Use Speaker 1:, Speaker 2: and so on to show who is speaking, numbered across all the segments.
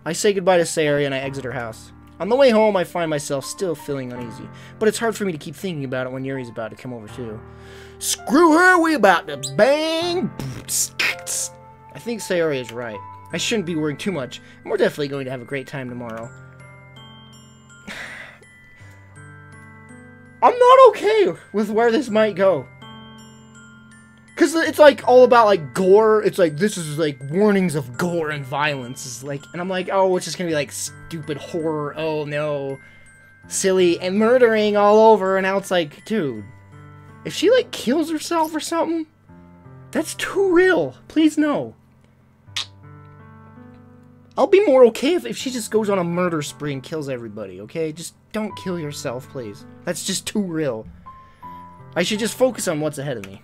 Speaker 1: I say goodbye to Sayori and I exit her house. On the way home, I find myself still feeling uneasy, but it's hard for me to keep thinking about it when Yuri's about to come over too. Screw her, we about to bang! I think Sayori is right. I shouldn't be worrying too much, and we're definitely going to have a great time tomorrow. I'm not okay with where this might go. Because it's like all about like gore. It's like, this is like warnings of gore and violence. It's like, and I'm like, oh, it's just going to be like stupid horror. Oh no. Silly and murdering all over. And now it's like, dude, if she like kills herself or something, that's too real. Please no. I'll be more okay if she just goes on a murder spree and kills everybody, okay? Just don't kill yourself, please. That's just too real. I should just focus on what's ahead of me.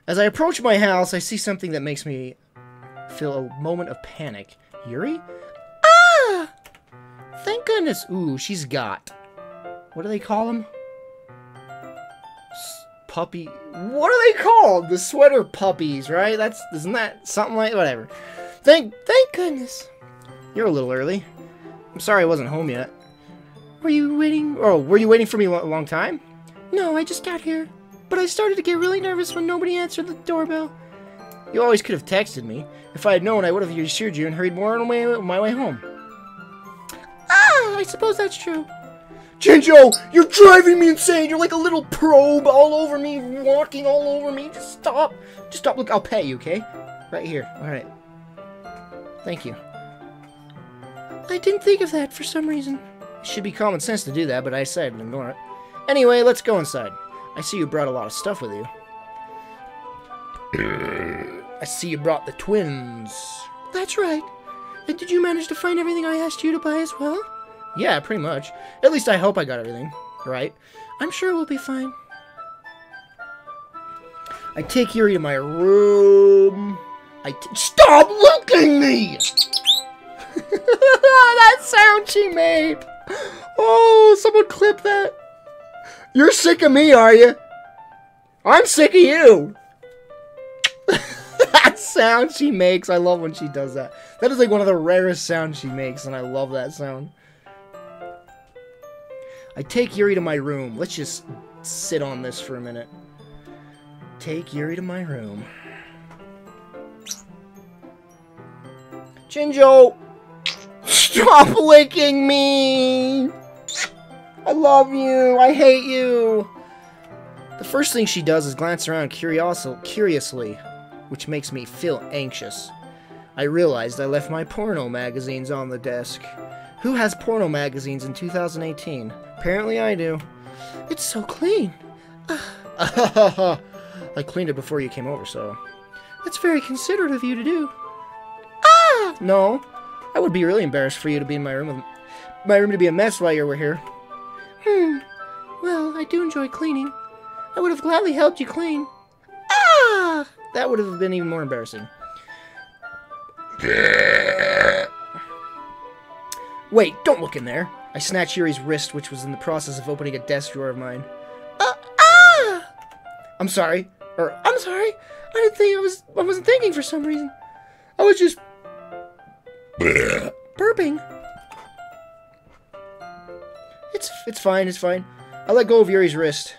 Speaker 1: As I approach my house, I see something that makes me feel a moment of panic. Yuri? Ah! Thank goodness. Ooh, she's got... What do they call them? Puppy... What are they called? The sweater puppies, right? Isn't that something like... Whatever. Thank goodness. You're a little early. I'm sorry I wasn't home yet. Were you waiting... Oh, were you waiting for me a long time? No, I just got here. But I started to get really nervous when nobody answered the doorbell. You always could have texted me. If I had known, I would have assured you and hurried more on my way home. Ah, I suppose that's true. Jinjo, you're driving me insane. You're like a little probe all over me, walking all over me. Just stop. Just stop. Look, I'll pet you, okay? Right here. All right. Thank you. I didn't think of that for some reason. It should be common sense to do that, but I decided to ignore it. Anyway, let's go inside. I see you brought a lot of stuff with you. I see you brought the twins. That's right. And did you manage to find everything I asked you to buy as well? Yeah, pretty much. At least I hope I got everything. Right? I'm sure we'll be fine. I take Yuri to my room. Stop looking at me! That sound she made! Oh, someone clip that. You're sick of me, are you? I'm sick of you! That sound she makes, I love when she does that. That is like one of the rarest sounds she makes, and I love that sound. I take Yuri to my room. Let's just sit on this for a minute. Take Yuri to my room. Jinjo! Stop licking me! I love you. I hate you. The first thing she does is glance around curiously, which makes me feel anxious. I realized I left my porno magazines on the desk. Who has porno magazines in 2018? Apparently I do. It's so clean. I cleaned it before you came over, so... That's very considerate of you to do. Ah! No. I would be really embarrassed for you to be in my room to be a mess while you were here. Well, I do enjoy cleaning. I would have gladly helped you clean. Ah! That would have been even more embarrassing. Wait, don't look in there. I snatched Yuri's wrist, which was in the process of opening a desk drawer of mine. I'm sorry. I'm sorry. I didn't think I wasn't thinking for some reason. I was just burping. It's fine, it's fine. I let go of Yuri's wrist.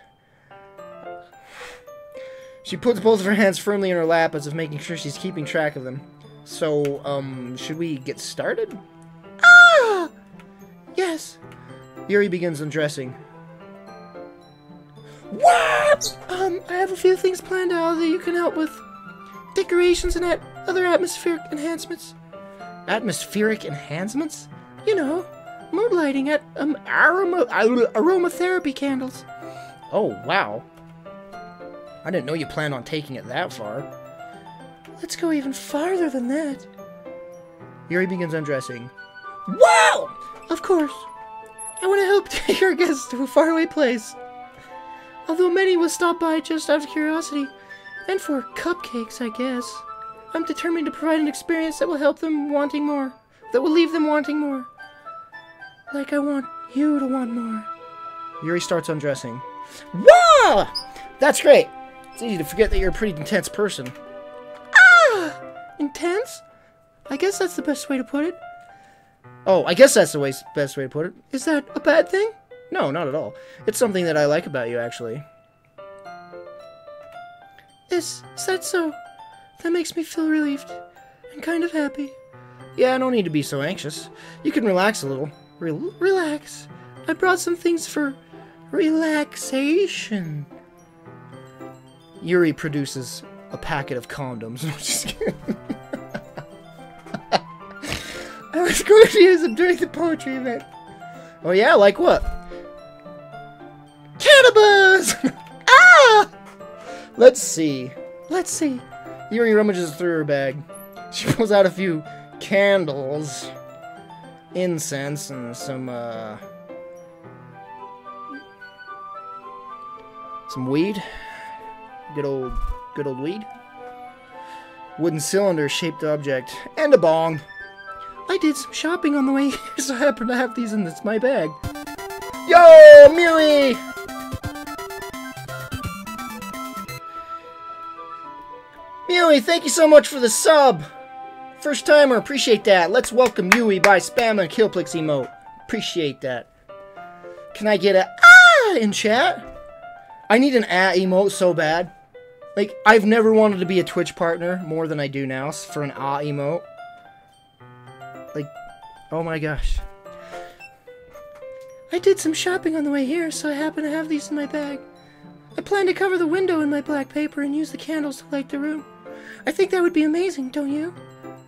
Speaker 1: She puts both of her hands firmly in her lap as if making sure she's keeping track of them. So, should we get started? Ah! Yes. Yuri begins undressing. What? I have a few things planned out that you can help with. Decorations and other atmospheric enhancements. Atmospheric enhancements? You know, mood lighting at aromatherapy candles. Oh, wow. I didn't know you planned on taking it that far. Let's go even farther than that. Yuri begins undressing. Wow! Of course. I want to help take our guests to a faraway place. Although many will stop by just out of curiosity, and for cupcakes, I guess. I'm determined to provide an experience that will help them wanting more. That will leave them wanting more. Like I want you to want more. Yuri starts undressing. Wow! That's great. It's easy to forget that you're a pretty intense person. Ah! tense? I guess that's the best way to put it. Oh, I guess that's the best way to put it. Is that a bad thing? No, not at all. It's something that I like about you, actually. Is that so? That makes me feel relieved and kind of happy. Yeah, I don't need to be so anxious. You can relax a little. Relax. I brought some things for relaxation. Yuri produces a packet of condoms. No, just kidding. I was going to use them during the poetry event. Oh yeah, like what? Cannabis! Ah! Let's see. Yuri rummages through her bag. She pulls out a few candles, incense, and some weed. Good old weed. Wooden cylinder-shaped object, and a bong. I did some shopping on the way here, so I happen to have these in my bag. Yo, Mewy! Mewy, thank you so much for the sub! First timer, appreciate that. Let's welcome Yui by spamming Killplix emote. Appreciate that. Can I get a ah in chat? I need an ah emote so bad. Like, I've never wanted to be a Twitch partner more than I do now for an ah emote. Like, oh my gosh. I did some shopping on the way here, so I happen to have these in my bag. I plan to cover the window in my black paper and use the candles to light the room. I think that would be amazing, don't you?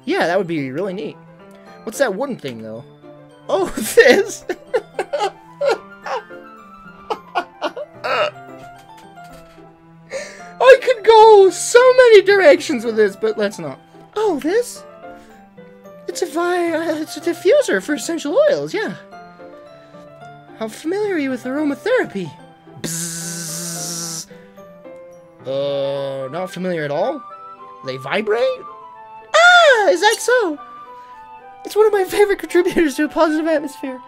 Speaker 1: Yeah, that would be really neat. What's that wooden thing, though? Oh, this! I could go so many directions with this, but let's not. Oh, this? It's a diffuser for essential oils, yeah. How familiar are you with aromatherapy? Bzzz. Not familiar at all? They vibrate? Ah, is that so? It's one of my favorite contributors to a positive atmosphere.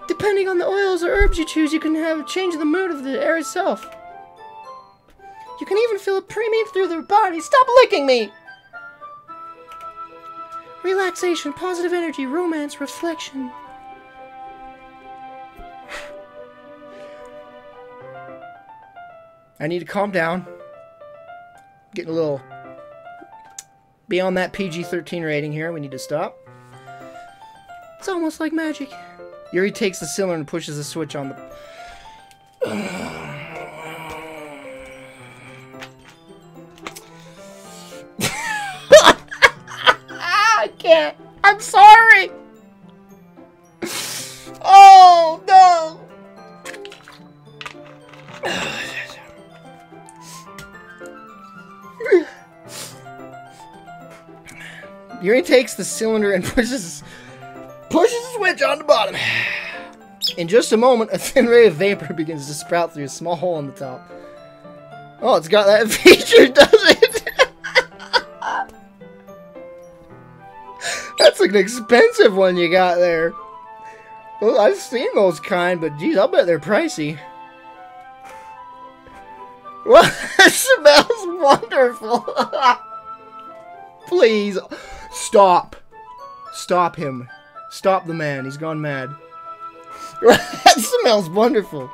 Speaker 1: Depending on the oils or herbs you choose, you can have change the mood of the air itself. You can even feel it permeate through their body. Stop licking me! Relaxation, positive energy, romance, reflection. I need to calm down. Getting a little beyond that PG-13 rating here. We need to stop. It's almost like magic. Yuri takes the cylinder and pushes the switch on the... I can't. I'm sorry. Oh, no. Yuri takes the cylinder and pushes the switch on the bottom. In just a moment, a thin ray of vapor begins to sprout through a small hole on the top. Oh, it's got that feature, does it? That's an expensive one you got there. Well, I've seen those kind, but geez, I'll bet they're pricey. Well, it smells wonderful. Please, stop. Stop him. Stop the man. He's gone mad. That smells wonderful.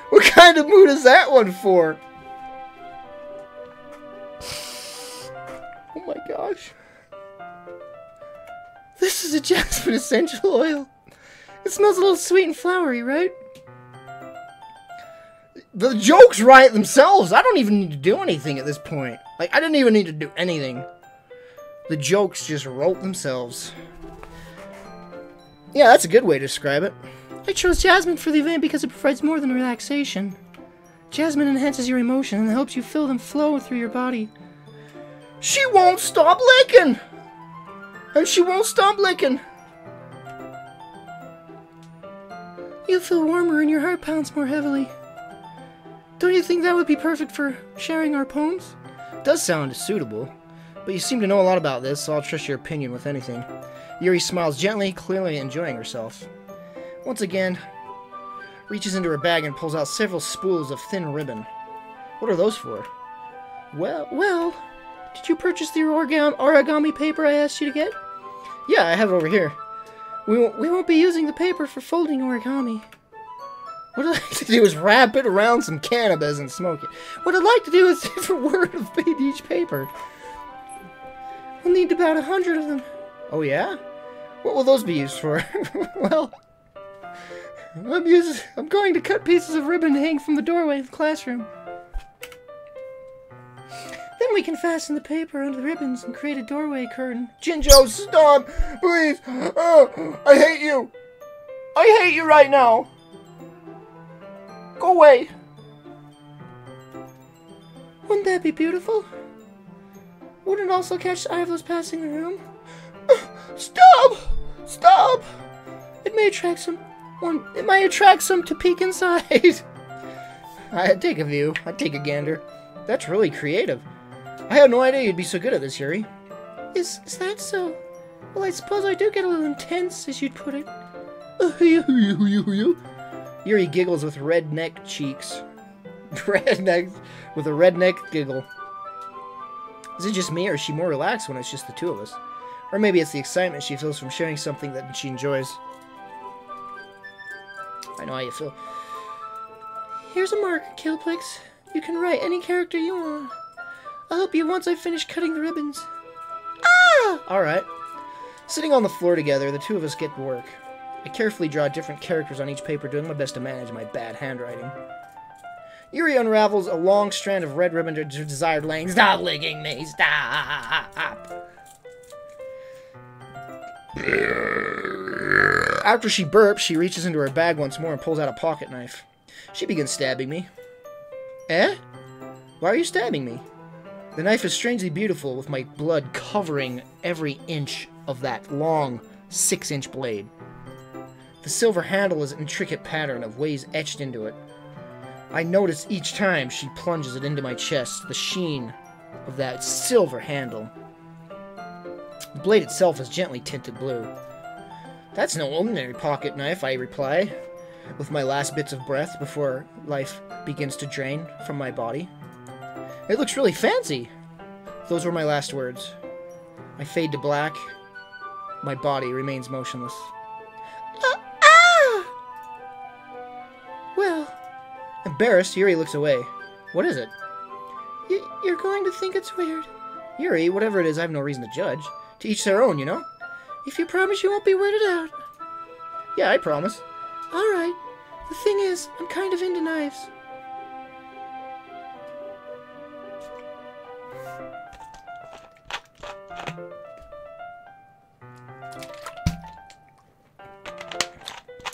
Speaker 1: What kind of mood is that one for? Oh my gosh. This is a jasmine essential oil. It smells a little sweet and flowery, right? The jokes write themselves. I don't even need to do anything at this point. Like, I didn't even need to do anything. The jokes just wrote themselves. Yeah, that's a good way to describe it. I chose jasmine for the event because it provides more than relaxation. Jasmine enhances your emotion and helps you feel them flow through your body. She won't stop licking! And she won't stop licking! You feel warmer and your heart pounds more heavily. Don't you think that would be perfect for sharing our poems? It does sound suitable, but you seem to know a lot about this, so I'll trust your opinion with anything. Yuri smiles gently, clearly enjoying herself. Once again, reaches into her bag and pulls out several spools of thin ribbon. What are those for? Well, Did you purchase the origami paper I asked you to get? Yeah, I have it over here. We won't be using the paper for folding origami. What I'd like to do is wrap it around some cannabis and smoke it. What I'd like to do is different word of each paper. We'll need about 100 of them. Oh yeah? What will those be used for? Well, I'm going to cut pieces of ribbon to hang from the doorway of the classroom. Then we can fasten the paper onto the ribbons and create a doorway curtain. Jinjo, stop! Please! I hate you! I hate you right now! Go away! Wouldn't that be beautiful? Wouldn't it also catch the eye of those passing the room? Stop! Stop! It may attract some to peek inside. I'd take a view. I'd take a gander. That's really creative. I had no idea you'd be so good at this, Yuri. Is that so? Well, I suppose I do get a little intense, as you'd put it. Yuri giggles with redneck cheeks. With a redneck giggle. Is it just me, or is she more relaxed when it's just the two of us? Or maybe it's the excitement she feels from sharing something that she enjoys. I know how you feel. Here's a marker, Killplix. You can write any character you want. I'll help you once I finish cutting the ribbons. Ah! Alright. Sitting on the floor together, the two of us get to work. I carefully draw different characters on each paper, doing my best to manage my bad handwriting. Yuri unravels a long strand of red ribbon to desired length. Stop licking me! Stop! After she burps, she reaches into her bag once more and pulls out a pocket knife. She begins stabbing me. Eh? Why are you stabbing me? The knife is strangely beautiful, with my blood covering every inch of that long 6-inch blade. The silver handle is an intricate pattern of ways etched into it. I notice each time she plunges it into my chest, the sheen of that silver handle. The blade itself is gently tinted blue. That's no ordinary pocket knife, I reply, with my last bits of breath before life begins to drain from my body. It looks really fancy. Those were my last words. I fade to black. My body remains motionless. Well, embarrassed, Yuri looks away. What is it? You're going to think it's weird. Yuri, whatever it is, I have no reason to judge. To each their own, you know? If you promise you won't be weirded out. Yeah, I promise. Alright. The thing is, I'm kind of into knives.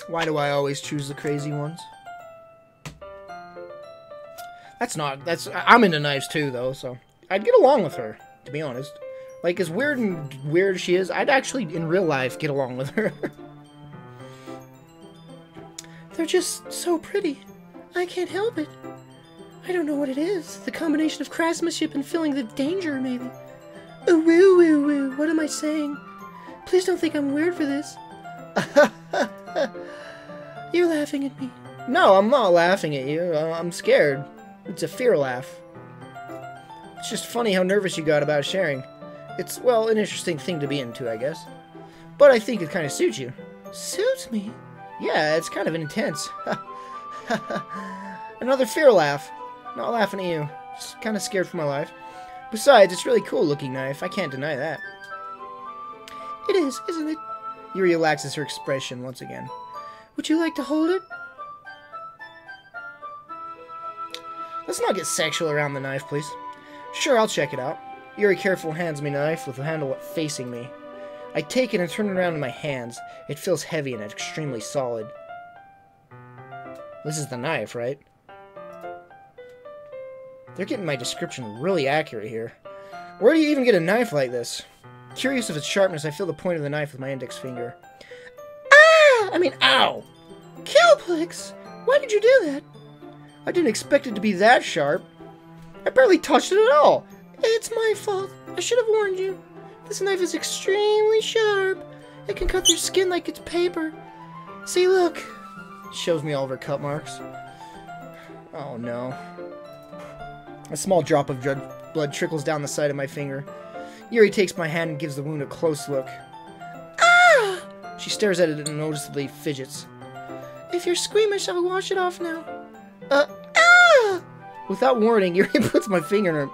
Speaker 1: Why do I always choose the crazy ones? I'm into knives too, though, so I'd get along with her, to be honest. Like, as weird as she is, I'd actually, in real life, get along with her. They're just so pretty. I can't help it. I don't know what it is. The combination of craftsmanship and feeling the danger, maybe. Ooh, woo, woo, woo. What am I saying? Please don't think I'm weird for this. You're laughing at me. No, I'm not laughing at you. I'm scared. It's a fear laugh. It's just funny how nervous you got about sharing. It's, well, an interesting thing to be into, I guess. But I think it kind of suits you. Suits me? Yeah, it's kind of intense. Another fear laugh. Not laughing at you. Just kind of scared for my life. Besides, it's really cool looking knife. I can't deny that. It is, isn't it? Yuri relaxes her expression once again. Would you like to hold it? Let's not get sexual around the knife, please. Sure, I'll check it out. Yuri carefully hands me a knife with the handle facing me. I take it and turn it around in my hands. It feels heavy and extremely solid. This is the knife, right? They're getting my description really accurate here. Where do you even get a knife like this? Curious of its sharpness, I feel the point of the knife with my index finger. Ah! I mean, ow! Killplix! Why did you do that? I didn't expect it to be that sharp. I barely touched it at all. It's my fault. I should have warned you. This knife is extremely sharp. It can cut through skin like it's paper. See, look. Shows me all of her cut marks. Oh no. A small drop of Blood trickles down the side of my finger. Yuri takes my hand and gives the wound a close look. Ah! She stares at it and noticeably fidgets. If you're squeamish, I'll wash it off now. Ah! Without warning, Yuri puts my finger in her...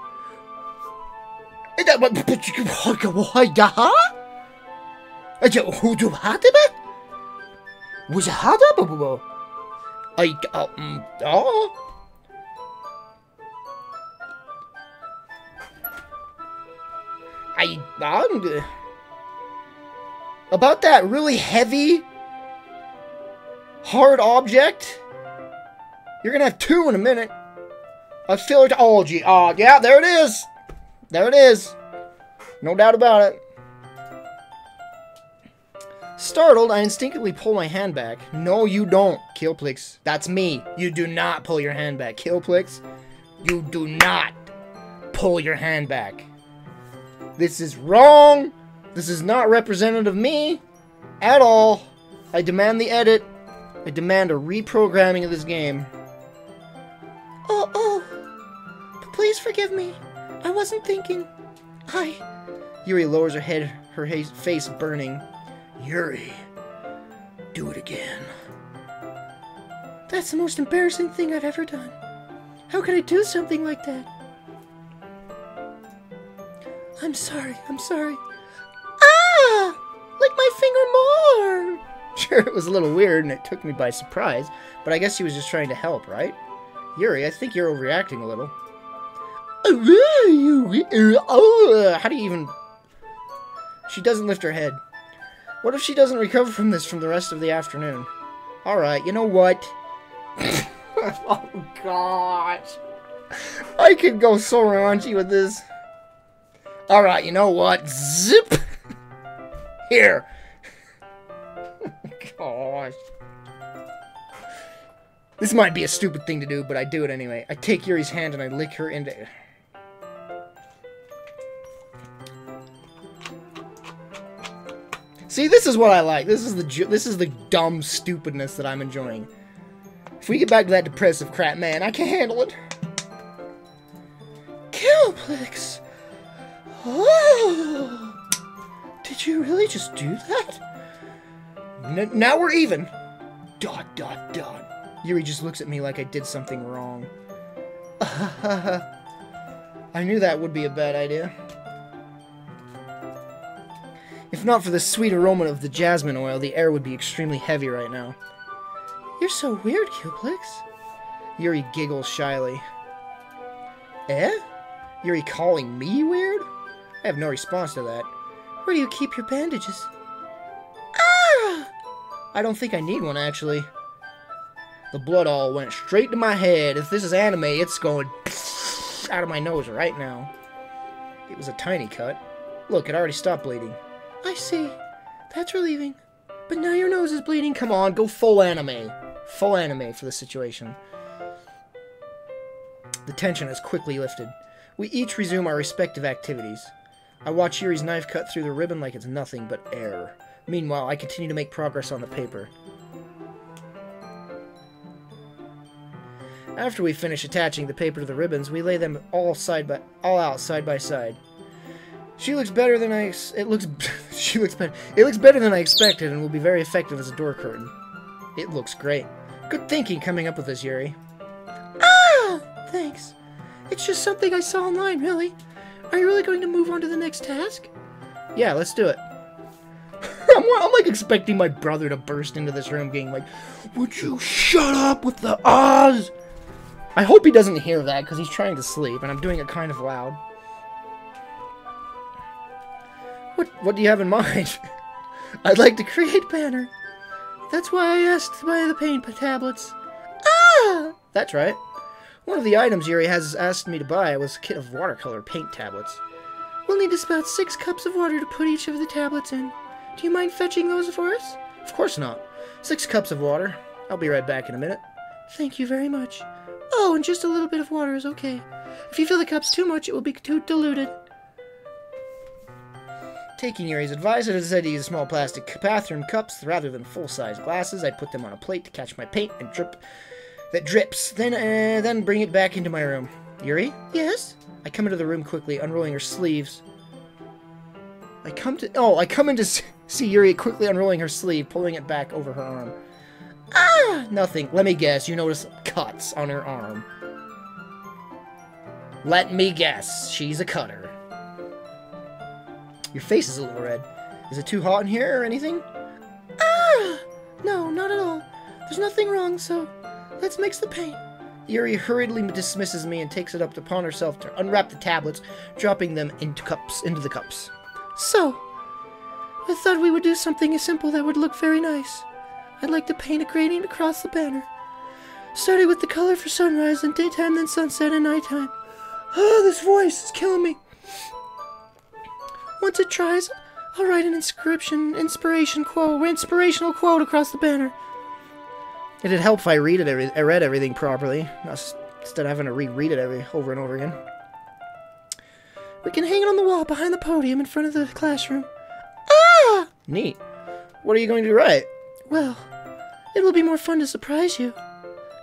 Speaker 1: About that really heavy, hard object? You're gonna have two in a minute. A filterology. Yeah, there it is. There it is. No doubt about it. Startled, I instinctively pull my hand back. No, you don't, Killplix. That's me. You do not pull your hand back. Killplix, you do not pull your hand back. This is wrong. This is not representative of me at all. I demand the edit. I demand a reprogramming of this game. Oh. Please forgive me. I wasn't thinking. Yuri lowers her head, her face burning. Yuri, do it again. That's the most embarrassing thing I've ever done. How could I do something like that? I'm sorry. Ah! Lick my finger more! Sure, it was a little weird and it took me by surprise, but I guess she was just trying to help, right? Yuri, I think you're overreacting a little. How do you even... She doesn't lift her head. What if she doesn't recover from this from the rest of the afternoon? Alright, you know what? Oh, gosh. I could go so raunchy with this. Alright, you know what? Zip! Here. Gosh. This might be a stupid thing to do, but I do it anyway. I take Yuri's hand and I lick her into... See, this is what I like. This is the dumb stupidness that I'm enjoying. If we get back to that depressive crap, man, I can't handle it. Killplix! Oh! Did you really just do that? Now we're even. ... Yuri just looks at me like I did something wrong. I knew that would be a bad idea. If not for the sweet aroma of the jasmine oil, the air would be extremely heavy right now. You're so weird, Killplix. Yuri giggles shyly. Eh? Yuri calling me weird? I have no response to that. Where do you keep your bandages? Ah! I don't think I need one, actually. The blood all went straight to my head. If this is anime, it's going out of my nose right now. It was a tiny cut. Look, it already stopped bleeding. I see. That's relieving. But now your nose is bleeding. Come on, go full anime. Full anime for the situation. The tension has quickly lifted. We each resume our respective activities. I watch Yuri's knife cut through the ribbon like it's nothing but air. Meanwhile, I continue to make progress on the paper. After we finish attaching the paper to the ribbons, we lay them all out side by side. It looks better than I expected and will be very effective as a door curtain. It looks great. Good thinking coming up with this, Yuri. Ah! Thanks. It's just something I saw online, really. Are you really going to move on to the next task? Yeah, let's do it. I'm like expecting my brother to burst into this room being like, would you shut up with the ahs? I hope he doesn't hear that because he's trying to sleep and I'm doing it kind of loud. What do you have in mind? I'd like to create banner. That's why I asked to buy the paint tablets. Ah! That's right. One of the items Yuri has asked me to buy was a kit of watercolor paint tablets. We'll need about 6 cups of water to put each of the tablets in. Do you mind fetching those for us? Of course not. 6 cups of water. I'll be right back in a minute. Thank you very much. Oh, and just a little bit of water is okay. If you fill the cups too much, it will be too diluted. Taking Yuri's advice, I decided to use small plastic bathroom cups rather than full-size glasses. I put them on a plate to catch my paint and that drips. Then bring it back into my room. Yuri? Yes? I come into the room quickly, unrolling her sleeves. I come in to see Yuri quickly unrolling her sleeve, pulling it back over her arm. Ah! Nothing. Let me guess. You notice cuts on her arm. Let me guess. She's a cutter. Your face is a little red. Is it too hot in here or anything? Ah! No, not at all. There's nothing wrong, so let's mix the paint. Yuri hurriedly dismisses me and takes it up upon herself to unwrap the tablets, dropping them into the cups. So, I thought we would do something simple that would look very nice. I'd like to paint a gradient across the banner. Starting with the color for sunrise and daytime, then sunset and nighttime. Oh, this voice is killing me. Once it dries, I'll write an inspirational quote across the banner. It'd help if I read everything properly, instead of having to reread it over and over again. We can hang it on the wall behind the podium in front of the classroom. Ah! Neat. What are you going to write? Well, it will be more fun to surprise you.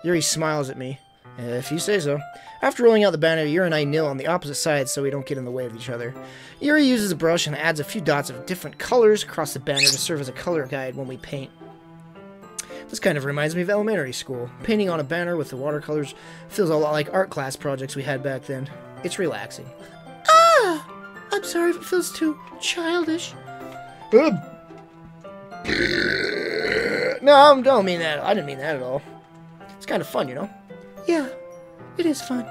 Speaker 1: Yuri smiles at me. If you say so. After rolling out the banner, Yuri and I kneel on the opposite sides so we don't get in the way of each other. Yuri uses a brush and adds a few dots of different colors across the banner to serve as a color guide when we paint. This kind of reminds me of elementary school. Painting on a banner with the watercolors feels a lot like art class projects we had back then. It's relaxing. Ah! I'm sorry if it feels too childish. No, don't mean that. I didn't mean that at all. It's kind of fun, you know? Yeah, it is fun.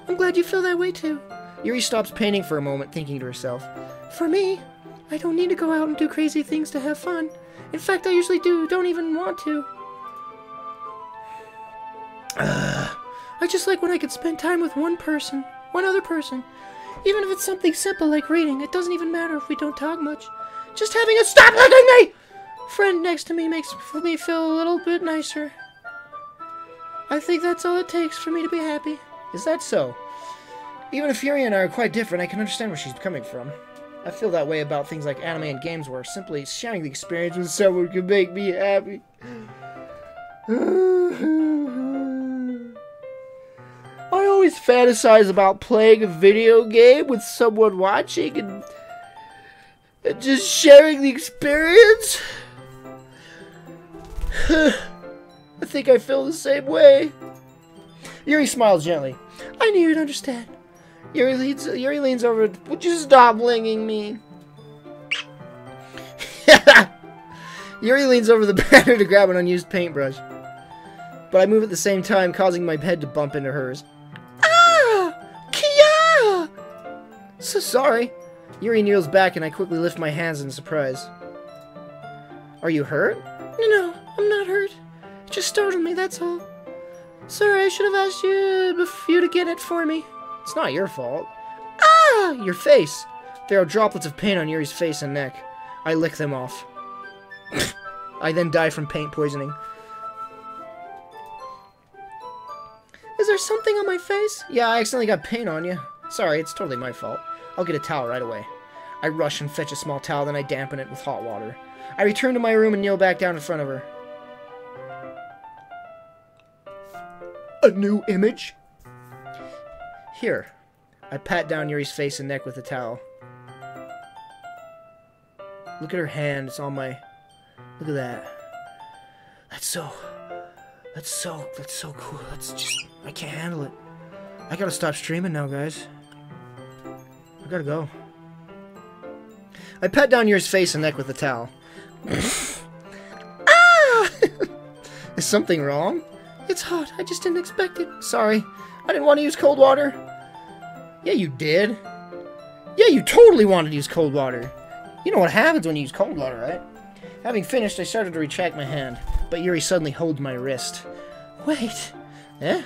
Speaker 1: I'm glad you feel that way too. Yuri stops painting for a moment, thinking to herself. For me, I don't need to go out and do crazy things to have fun. In fact, I usually don't even want to. I just like when I can spend time with one other person. Even if it's something simple like reading, it doesn't even matter if we don't talk much. Just having a stop looking at me! Friend next to me makes me feel a little bit nicer. I think that's all it takes for me to be happy. Is that so? Even if Yuri and I are quite different, I can understand where she's coming from. I feel that way about things like anime and games where simply sharing the experience with someone can make me happy. I always fantasize about playing a video game with someone watching and just sharing the experience. I think I feel the same way. Yuri smiles gently. I knew you'd understand. Yuri leans over. Would you stop linging me? Yuri leans over the banner to grab an unused paintbrush. But I move at the same time, causing my head to bump into hers. Ah! Kia! So sorry. Yuri kneels back and I quickly lift my hands in surprise. Are you hurt? No, I'm not hurt. It just startled me, that's all. Sorry, I should have asked you to get it for me. It's not your fault. Ah! Your face. There are droplets of paint on Yuri's face and neck. I lick them off. I then die from paint poisoning. Is there something on my face? Yeah, I accidentally got paint on you. Sorry, it's totally my fault. I'll get a towel right away. I rush and fetch a small towel, then I dampen it with hot water. I return to my room and kneel back down in front of her. A new image? Here. I pat down Yuri's face and neck with the towel. Look at her hand. It's on my... Look at that. That's so cool. That's just... I can't handle it. I gotta stop streaming now, guys. I gotta go. I pat down Yuri's face and neck with the towel. Ah! Is something wrong? It's hot. I just didn't expect it. Sorry. I didn't want to use cold water. Yeah, you did. Yeah, you totally wanted to use cold water. You know what happens when you use cold water, right? Having finished, I started to retract my hand, but Yuri suddenly held my wrist. Wait. Eh?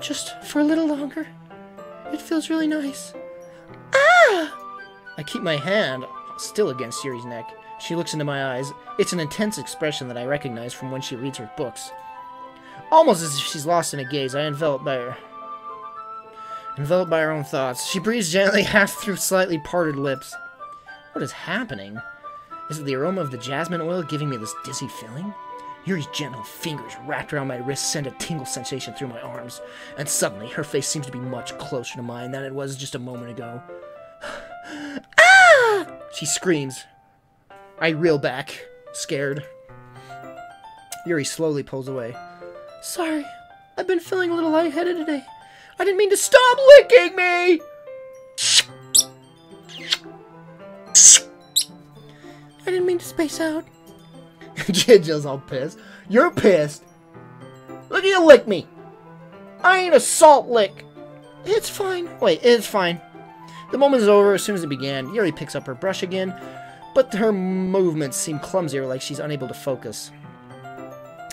Speaker 1: Just for a little longer. It feels really nice. Ah! I keep my hand still against Yuri's neck. She looks into my eyes. It's an intense expression that I recognize from when she reads her books. Almost as if she's lost in a gaze, I enveloped by her. Enveloped by her own thoughts. She breathes gently, half through slightly parted lips. What is happening? Is it the aroma of the jasmine oil giving me this dizzy feeling? Yuri's gentle fingers wrapped around my wrist send a tingle sensation through my arms, and suddenly her face seems to be much closer to mine than it was just a moment ago. Ah! She screams. I reel back, scared. Yuri slowly pulls away. Sorry, I've been feeling a little lightheaded today. I didn't mean to stop licking me! I didn't mean to space out. Jinjo's all pissed. You're pissed? Look at you lick me! I ain't a salt lick! It's fine. Wait, it's fine. The moment is over as soon as it began. Yuri picks up her brush again, but her movements seem clumsier, like she's unable to focus.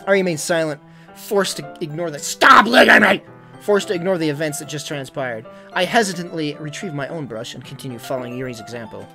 Speaker 1: I remain silent, forced to ignore the— Stop licking me! Forced to ignore the events that just transpired. I hesitantly retrieve my own brush and continue following Yuri's example.